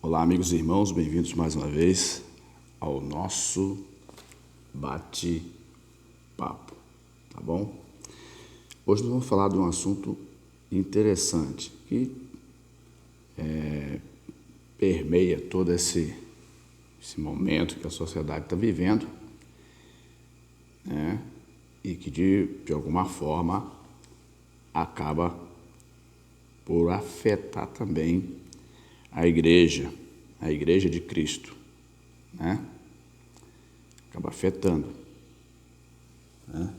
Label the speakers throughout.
Speaker 1: Olá, amigos e irmãos, bem-vindos mais uma vez ao nosso bate-papo, tá bom? Hoje nós vamos falar de um assunto interessante que permeia todo esse momento que a sociedade está vivendo, né? E que de alguma forma acaba por afetar também a igreja de Cristo, né? Acaba afetando, né?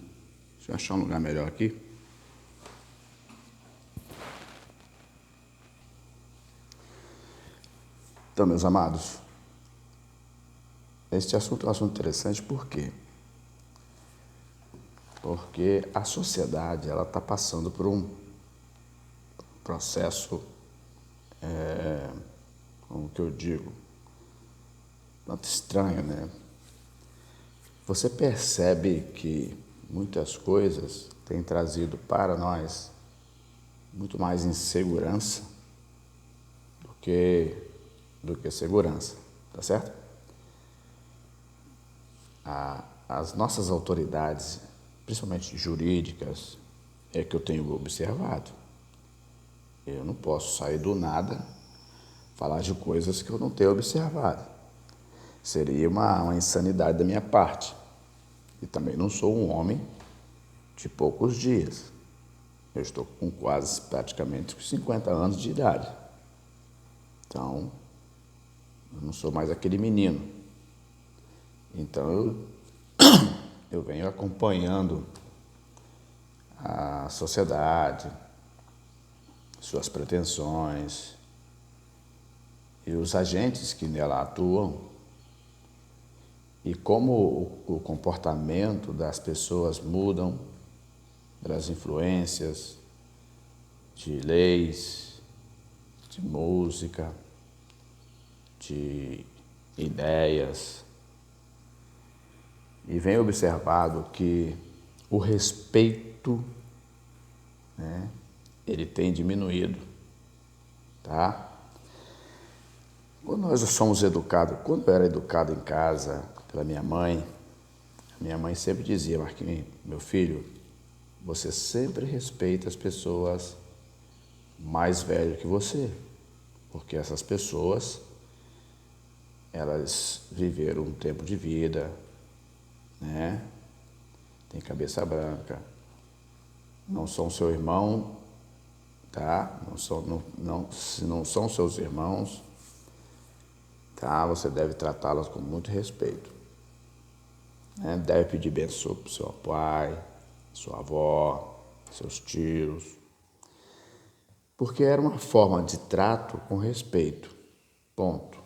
Speaker 1: Deixa eu achar um lugar melhor aqui. Então, meus amados, este assunto é um assunto interessante. Por quê? Porque a sociedade ela está passando por um processo, como que eu digo, tanto estranho, né? Você percebe que muitas coisas têm trazido para nós muito mais insegurança do que segurança, tá certo? As nossas autoridades, principalmente jurídicas, é que eu tenho observado. Eu não posso sair do nada falar de coisas que eu não tenho observado. Seria uma insanidade da minha parte. E também não sou um homem de poucos dias. Eu estou com quase praticamente 50 anos de idade. Então, eu não sou mais aquele menino. Então, eu venho acompanhando a sociedade, suas pretensões e os agentes que nela atuam e como o comportamento das pessoas mudam pelas influências de leis, de música, de ideias. E venho observado que o respeito, né, ele tem diminuído, tá? Quando nós somos educados, quando eu era educado em casa pela minha mãe sempre dizia: Marquinhos, meu filho, você sempre respeita as pessoas mais velhas que você, porque essas pessoas, elas viveram um tempo de vida, né? Tem cabeça branca, não são seu irmão, tá? Se não são seus irmãos, tá? Você deve tratá-los com muito respeito, né? Deve pedir bênção para o seu pai, sua avó, seus tios, porque era uma forma de trato com respeito, ponto.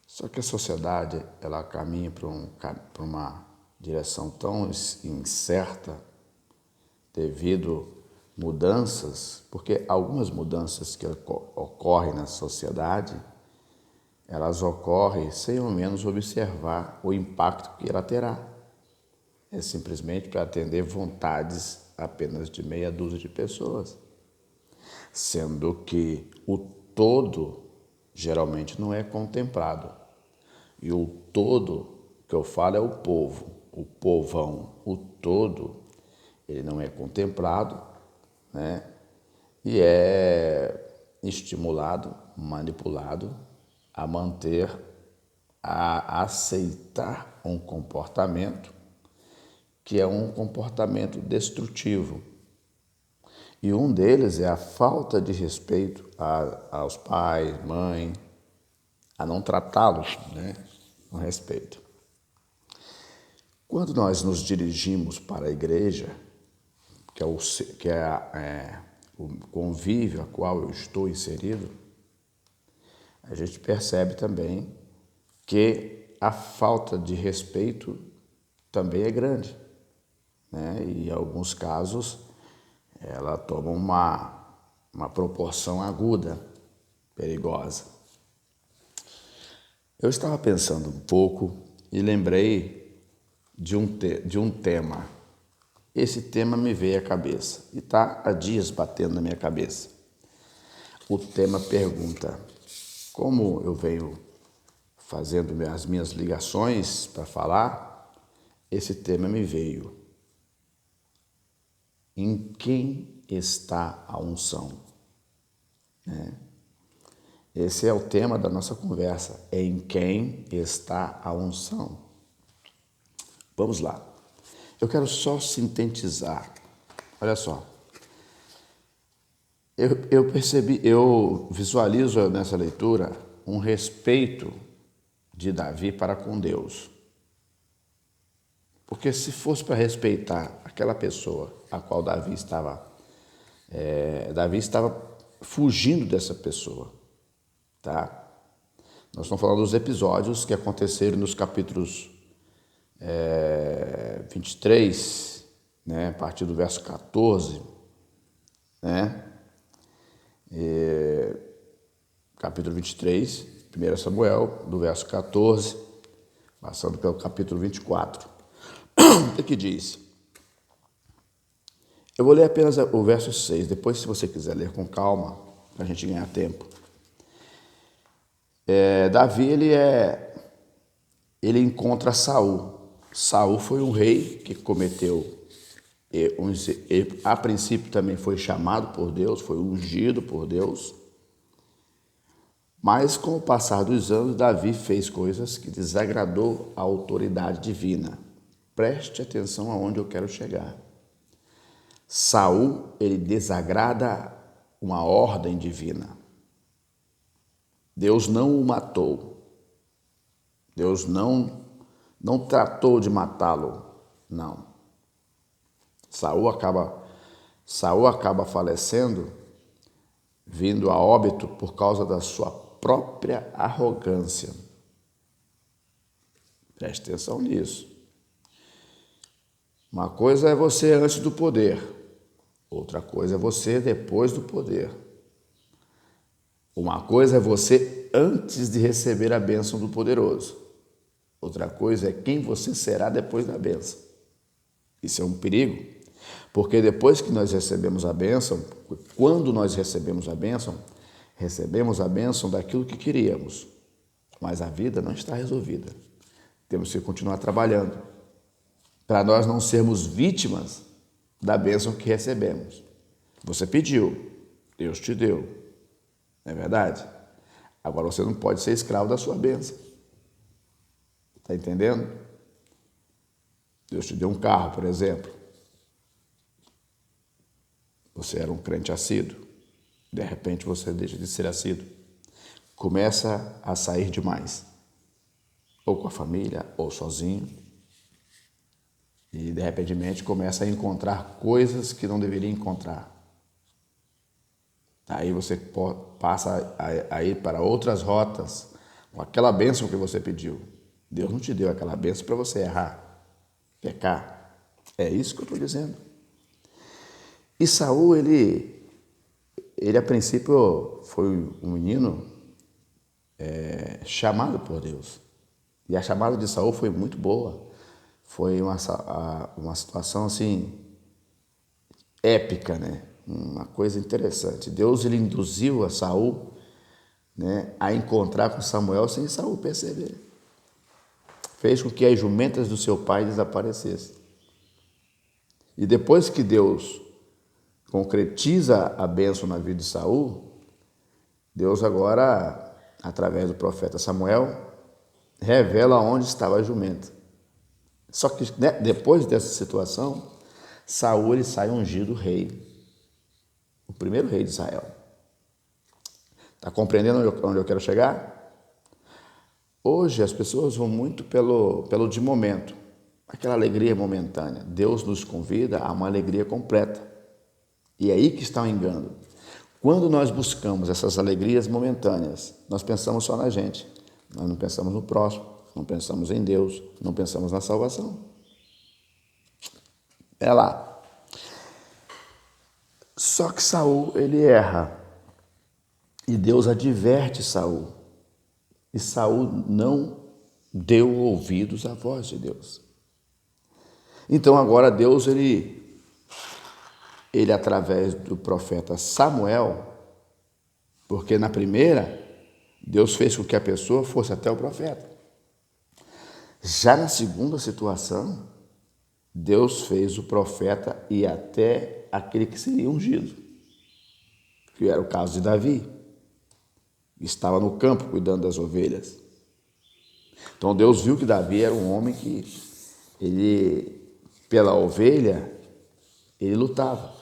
Speaker 1: Só que a sociedade ela caminha para uma direção tão incerta devido mudanças, porque algumas mudanças que ocorrem na sociedade, elas ocorrem sem ao menos observar o impacto que ela terá. É simplesmente para atender vontades apenas de meia dúzia de pessoas, sendo que o todo geralmente não é contemplado. E o todo que eu falo é o povo, o povão, o todo, ele não é contemplado, né? E é estimulado, manipulado a manter, a aceitar um comportamento que é um comportamento destrutivo. E um deles é a falta de respeito aos pais, mãe, a não tratá-los, né, com respeito. Quando nós nos dirigimos para a igreja, que é o convívio a qual eu estou inserido, a gente percebe também que a falta de respeito também é grande, né? E em alguns casos ela toma uma proporção aguda, perigosa. Eu estava pensando um pouco e lembrei de um tema. Esse tema me veio à cabeça e está há dias batendo na minha cabeça. O tema pergunta: como eu venho fazendo as minhas ligações para falar, esse tema me veio. Em quem está a unção? Esse é o tema da nossa conversa. Em quem está a unção? Vamos lá. Eu quero só sintetizar. Olha só. Eu visualizo nessa leitura um respeito de Davi para com Deus. Porque se fosse para respeitar aquela pessoa a qual Davi estava fugindo dessa pessoa, tá? Nós estamos falando dos episódios que aconteceram nos capítulos 23, né, a partir do verso 14, né? Capítulo 23, 1 Samuel, do verso 14, passando pelo capítulo 24. O que diz? Eu vou ler apenas o verso 6, depois se você quiser ler com calma, para a gente ganhar tempo. Davi, ele encontra Saul. Saul foi um rei que cometeu, a princípio também foi chamado por Deus, foi ungido por Deus, mas com o passar dos anos, Davi fez coisas que desagradou a autoridade divina. Preste atenção aonde eu quero chegar. Saul, ele desagrada uma ordem divina. Deus não o matou. Deus não tratou de matá-lo, não. Saul acaba falecendo, vindo a óbito por causa da sua própria arrogância. Preste atenção nisso. Uma coisa é você antes do poder, outra coisa é você depois do poder. Uma coisa é você antes de receber a bênção do poderoso. Outra coisa é quem você será depois da bênção. Isso é um perigo, porque depois que nós recebemos a bênção, quando nós recebemos a bênção daquilo que queríamos, mas a vida não está resolvida. Temos que continuar trabalhando para nós não sermos vítimas da bênção que recebemos. Você pediu, Deus te deu, não é verdade? Agora você não pode ser escravo da sua bênção. Está entendendo? Deus te deu um carro, por exemplo. Você era um crente assíduo. De repente você deixa de ser assíduo. Começa a sair demais. Ou com a família, ou sozinho. E de repente começa a encontrar coisas que não deveria encontrar. Aí você passa a ir para outras rotas com aquela bênção que você pediu. Deus não te deu aquela bênção para você errar, pecar. É isso que eu estou dizendo. E Saul, ele a princípio foi um menino chamado por Deus. E a chamada de Saul foi muito boa. Foi uma situação assim épica, né? Uma coisa interessante. Deus, ele induziu a Saul, né, a encontrar com Samuel sem Saul perceber. Fez com que as jumentas do seu pai desaparecessem. E depois que Deus concretiza a bênção na vida de Saul, Deus agora, através do profeta Samuel, revela onde estava a jumenta. Só que, né, depois dessa situação, Saul, ele sai ungido rei. O primeiro rei de Israel. Está compreendendo onde eu quero chegar? Hoje as pessoas vão muito pelo de momento, aquela alegria momentânea. Deus nos convida a uma alegria completa. E é aí que está o engano. Quando nós buscamos essas alegrias momentâneas, nós pensamos só na gente. Nós não pensamos no próximo, não pensamos em Deus, não pensamos na salvação. É lá. Só que Saul, ele erra. E Deus adverte Saul. E Saul não deu ouvidos à voz de Deus. Então agora Deus, ele através do profeta Samuel, porque na primeira Deus fez com que a pessoa fosse até o profeta. Já na segunda situação, Deus fez o profeta ir até aquele que seria ungido, que era o caso de Davi. Estava no campo cuidando das ovelhas. Então Deus viu que Davi era um homem que pela ovelha, ele lutava.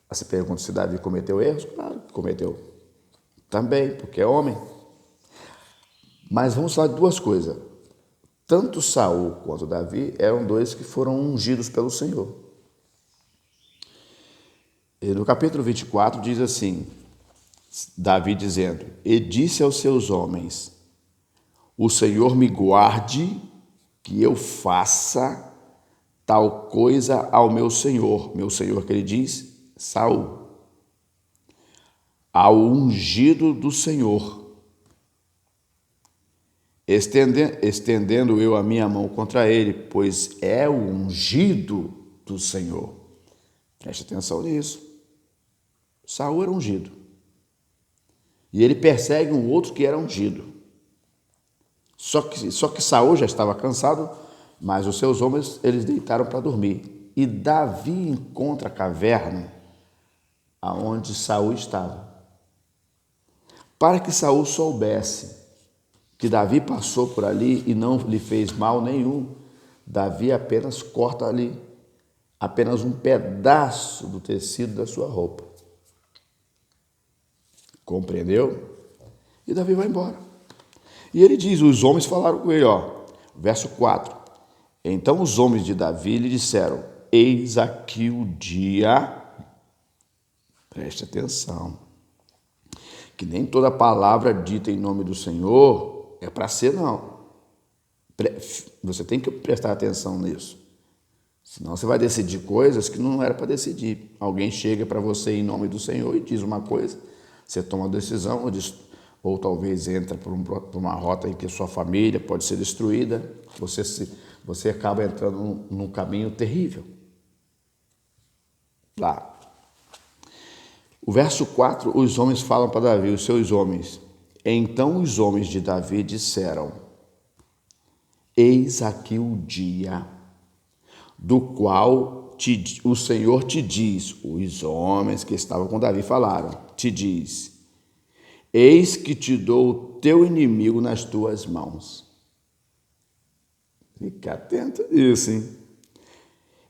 Speaker 1: Você pergunta se Davi cometeu erros? Claro que cometeu. Também, porque é homem. Mas vamos falar de duas coisas. Tanto Saul quanto Davi eram dois que foram ungidos pelo Senhor. E no capítulo 24 diz assim, Davi dizendo, e disse aos seus homens, o Senhor me guarde que eu faça tal coisa ao meu Senhor que ele diz, Saul, ao ungido do Senhor, estendendo eu a minha mão contra ele, pois é o ungido do Senhor. Preste atenção nisso. Saul era ungido. E ele persegue um outro que era ungido. Só que Saul já estava cansado, mas os seus homens, eles deitaram para dormir. E Davi encontra a caverna aonde Saul estava. Para que Saul soubesse que Davi passou por ali e não lhe fez mal nenhum, Davi apenas corta ali, apenas um pedaço do tecido da sua roupa. Compreendeu? E Davi vai embora. E ele diz, os homens falaram com ele, verso 4. Então os homens de Davi lhe disseram, eis aqui o dia, preste atenção, que nem toda palavra dita em nome do Senhor é para ser, não. Você tem que prestar atenção nisso. Senão você vai decidir coisas que não era para decidir. Alguém chega para você em nome do Senhor e diz uma coisa, você toma uma decisão, ou talvez entra por uma rota em que sua família pode ser destruída, você acaba entrando num caminho terrível. Lá. O verso 4, os homens falam para Davi, os seus homens. Então os homens de Davi disseram, eis aqui o dia do qual o Senhor te diz, os homens que estavam com Davi falaram, te diz, eis que te dou o teu inimigo nas tuas mãos. Fica atento nisso, hein?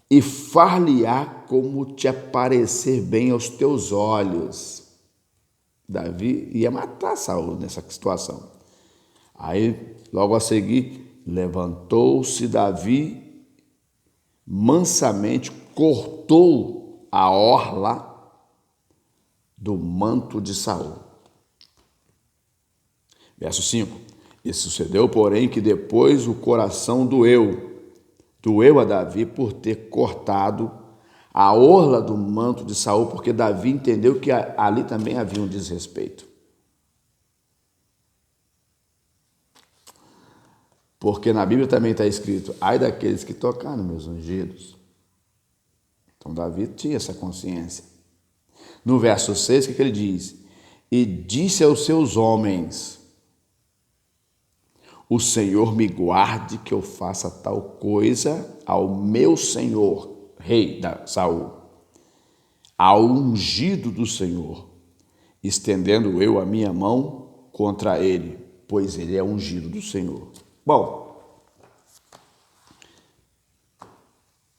Speaker 1: E far-lhe-á como te aparecer bem aos teus olhos. Davi ia matar Saul nessa situação. Aí, logo a seguir, levantou-se Davi, mansamente cortou a orla do manto de Saul. Verso 5. E sucedeu, porém, que depois o coração doeu a Davi por ter cortado a orla do manto de Saul, porque Davi entendeu que ali também havia um desrespeito. Porque na Bíblia também está escrito, ai daqueles que tocaram meus ungidos. Então Davi tinha essa consciência. No verso 6, o que ele diz? E disse aos seus homens, o Senhor me guarde que eu faça tal coisa ao meu senhor, rei da Saul, ao ungido do Senhor, estendendo eu a minha mão contra ele, pois ele é ungido do Senhor. Bom,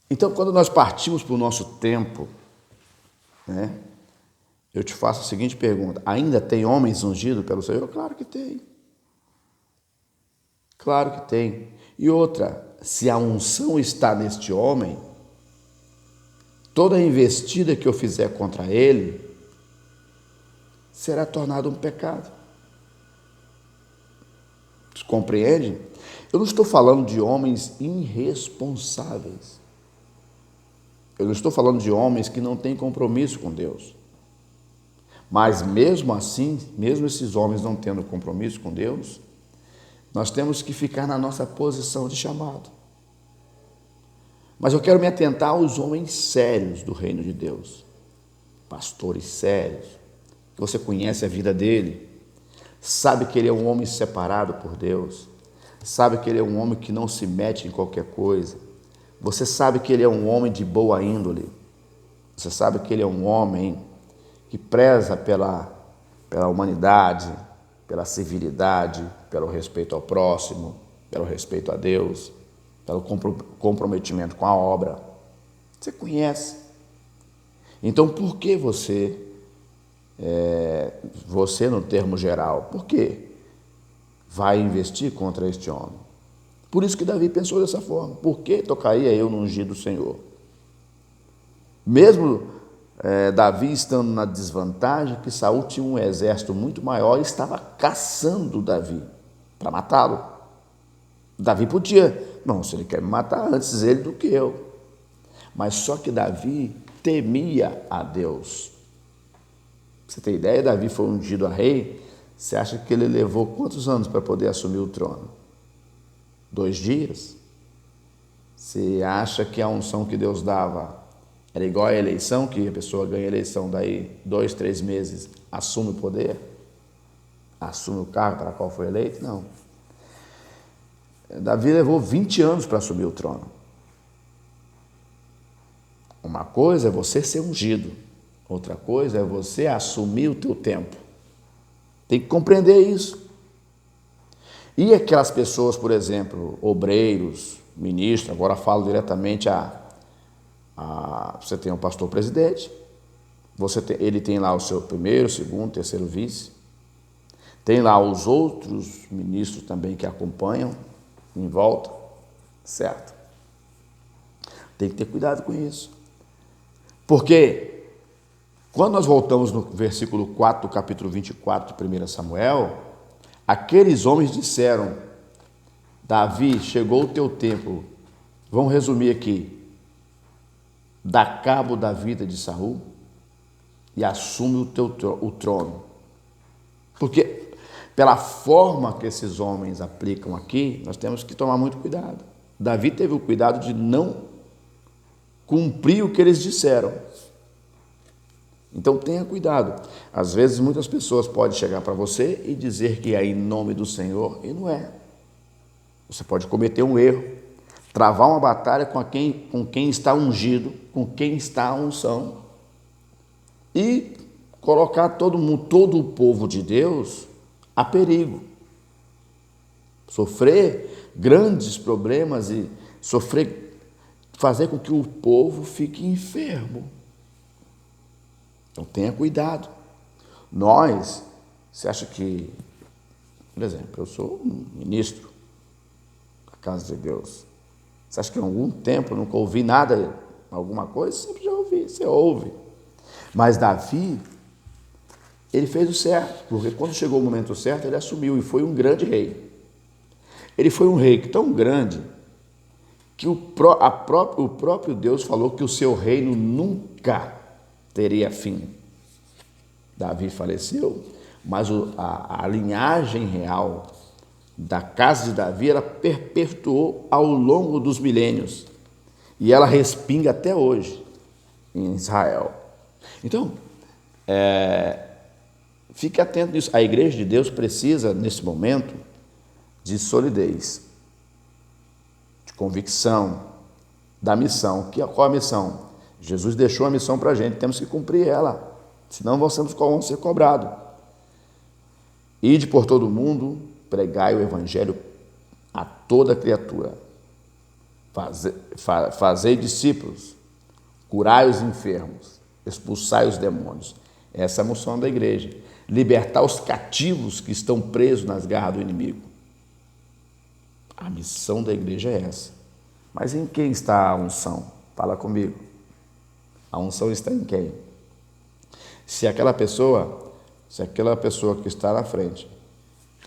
Speaker 1: então quando nós partimos para o nosso tempo, né, eu te faço a seguinte pergunta, ainda tem homens ungidos pelo Senhor? Claro que tem. Claro que tem. E outra, se a unção está neste homem, toda investida que eu fizer contra ele será tornada um pecado. Você compreende? Eu não estou falando de homens irresponsáveis. Eu não estou falando de homens que não têm compromisso com Deus. Mas mesmo assim, mesmo esses homens não tendo compromisso com Deus, nós temos que ficar na nossa posição de chamado. Mas eu quero me atentar aos homens sérios do reino de Deus. Pastores sérios, que você conhece a vida dele. sabe que ele é um homem separado por Deus, sabe que ele é um homem que não se mete em qualquer coisa, você sabe que ele é um homem de boa índole, você sabe que ele é um homem que preza pela humanidade, pela civilidade, pelo respeito ao próximo, pelo respeito a Deus, pelo comprometimento com a obra. Você conhece. Então, por que você no termo geral, por que vai investir contra este homem? Por isso que Davi pensou dessa forma. Por que tocaria eu no ungido do Senhor? Mesmo Davi estando na desvantagem, que Saul tinha um exército muito maior e estava caçando Davi para matá-lo. Davi podia, não, se ele quer me matar, antes ele do que eu. Mas só que Davi temia a Deus. Pra você ter ideia, Davi foi ungido a rei. Você acha que ele levou quantos anos para poder assumir o trono? 2 dias? Você acha que a unção que Deus dava era igual à eleição, que a pessoa ganha a eleição, daí 2, 3 meses assume o poder? Assume o cargo para qual foi eleito? Não. Davi levou 20 anos para assumir o trono. Uma coisa é você ser ungido, outra coisa é você assumir o teu tempo. Tem que compreender isso. E aquelas pessoas, por exemplo, obreiros, ministros, agora falo diretamente você tem o pastor presidente, ele tem lá o seu primeiro, segundo, terceiro vice, tem lá os outros ministros também que acompanham em volta, certo? Tem que ter cuidado com isso. Porque quando nós voltamos no versículo 4 do capítulo 24 de 1 Samuel, aqueles homens disseram: Davi, chegou o teu tempo. Vamos resumir aqui. Dá cabo da vida de Saul e assume o trono. Porque pela forma que esses homens aplicam aqui, nós temos que tomar muito cuidado. Davi teve o cuidado de não cumprir o que eles disseram. Então tenha cuidado. Às vezes muitas pessoas podem chegar para você e dizer que é em nome do Senhor e não é. Você pode cometer um erro, travar uma batalha com quem está ungido, com quem está a unção e colocar todo o povo de Deus a perigo. Sofrer grandes problemas e fazer com que o povo fique enfermo. Então tenha cuidado. Você acha que, por exemplo, eu sou um ministro da casa de Deus. Você acha que em algum tempo eu nunca ouvi nada, alguma coisa? Sempre já ouvi, você ouve. Mas Davi, ele fez o certo, porque quando chegou o momento certo, ele assumiu e foi um grande rei. Ele foi um rei tão grande que o próprio Deus falou que o seu reino nunca teria fim. Davi faleceu, mas a linhagem real da casa de Davi, ela perpetuou ao longo dos milênios. E ela respinga até hoje em Israel. Então, fique atento nisso. A igreja de Deus precisa, nesse momento, de solidez, de convicção, da missão. Qual a missão? Jesus deixou a missão para a gente, temos que cumprir ela, senão vamos ser cobrados. Ide por todo o mundo, pregai o evangelho a toda criatura, fazei discípulos, curai os enfermos, expulsai os demônios. Essa é a missão da igreja, libertar os cativos que estão presos nas garras do inimigo. A missão da igreja é essa. Mas em quem está a unção? Fala comigo. A unção está em quem? Se aquela pessoa que está na frente,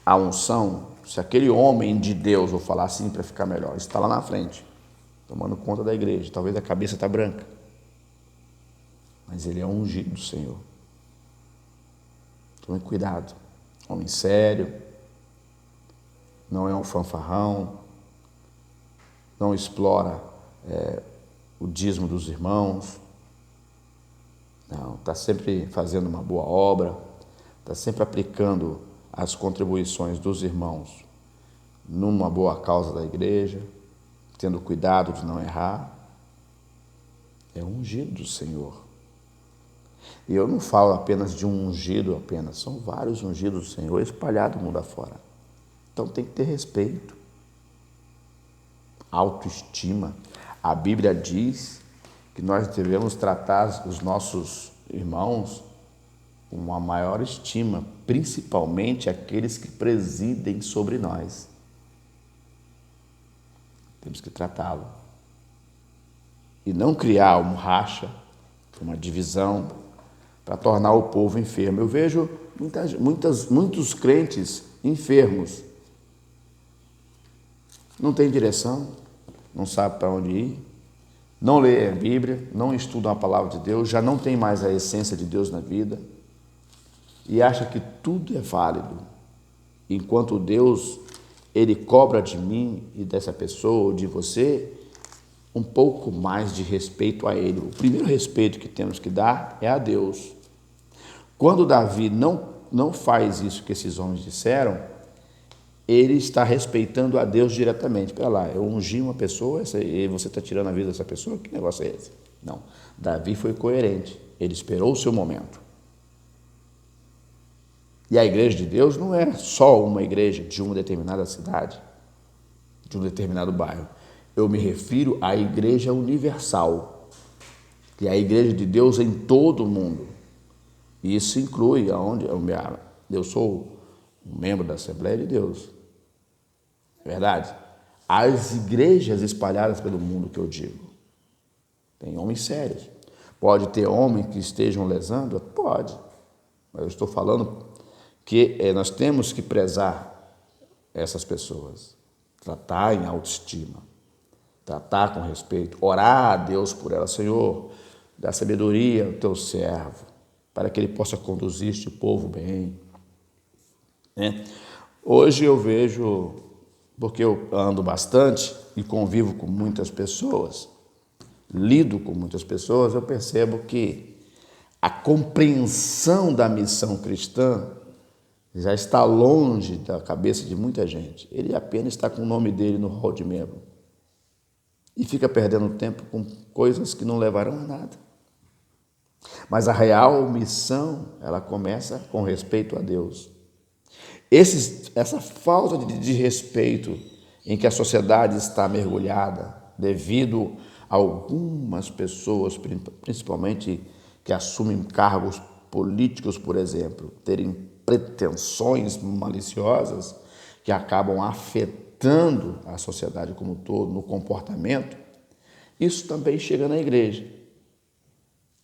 Speaker 1: a unção, se aquele homem de Deus, vou falar assim para ficar melhor, está lá na frente, tomando conta da igreja, talvez a cabeça está branca, mas ele é ungido do Senhor. Tome cuidado. Homem sério, não é um fanfarrão, não explora o dízimo dos irmãos, não, está sempre fazendo uma boa obra, está sempre aplicando as contribuições dos irmãos numa boa causa da igreja, tendo cuidado de não errar, é um ungido do Senhor. E eu não falo apenas de um ungido apenas, são vários ungidos do Senhor espalhados no mundo afora. Então tem que ter respeito, autoestima. A Bíblia diz que nós devemos tratar os nossos irmãos com uma maior estima, principalmente aqueles que presidem sobre nós. Temos que tratá-lo. E não criar um racha, uma divisão, para tornar o povo enfermo. Eu vejo muitos crentes enfermos. Não tem direção, não sabe para onde ir, não lê a Bíblia, não estuda a palavra de Deus, já não tem mais a essência de Deus na vida e acha que tudo é válido. Enquanto Deus, Ele cobra de mim e dessa pessoa ou de você um pouco mais de respeito a Ele. O primeiro respeito que temos que dar é a Deus. Quando Davi não faz isso que esses homens disseram, ele está respeitando a Deus diretamente. Espera lá, eu ungi uma pessoa e você está tirando a vida dessa pessoa? Que negócio é esse? Não, Davi foi coerente, ele esperou o seu momento. E a igreja de Deus não é só uma igreja de uma determinada cidade, de um determinado bairro. Eu me refiro à igreja universal, que é a igreja de Deus em todo o mundo. E isso inclui aonde eu sou um membro da Assembleia de Deus. É verdade? As igrejas espalhadas pelo mundo que eu digo. Tem homens sérios. Pode ter homens que estejam lesando? Pode. Mas eu estou falando que nós temos que prezar essas pessoas. Tratar em autoestima. Tratar com respeito. Orar a Deus por elas. Senhor, dá sabedoria ao teu servo, para que ele possa conduzir este povo bem. Hoje eu vejo, porque eu ando bastante e convivo com muitas pessoas, lido com muitas pessoas, eu percebo que a compreensão da missão cristã já está longe da cabeça de muita gente. Ele apenas está com o nome dele no hall de membro e fica perdendo tempo com coisas que não levarão a nada. Mas a real missão, ela começa com respeito a Deus. Essa falta de respeito em que a sociedade está mergulhada, devido a algumas pessoas, principalmente que assumem cargos políticos, por exemplo, terem pretensões maliciosas que acabam afetando a sociedade como um todo, no comportamento, isso também chega na igreja.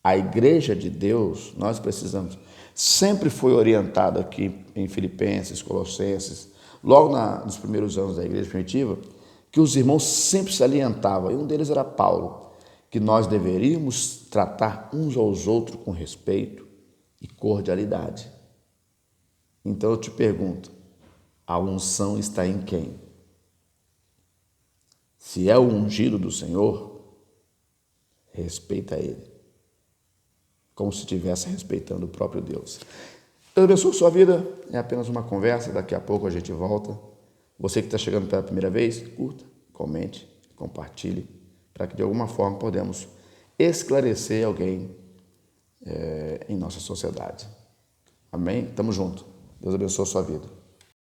Speaker 1: A igreja de Deus, nós precisamos, sempre foi orientada aqui em Filipenses, Colossenses, logo nos primeiros anos da igreja primitiva, que os irmãos sempre se alientavam, e um deles era Paulo, que nós deveríamos tratar uns aos outros com respeito e cordialidade. Então eu te pergunto, a unção está em quem? Se é o ungido do Senhor, respeita ele, como se estivesse respeitando o próprio Deus. Deus abençoe sua vida, é apenas uma conversa, daqui a pouco a gente volta. Você que está chegando pela primeira vez, curta, comente, compartilhe, para que de alguma forma podemos esclarecer alguém em nossa sociedade. Amém? Tamo junto. Deus abençoe sua vida.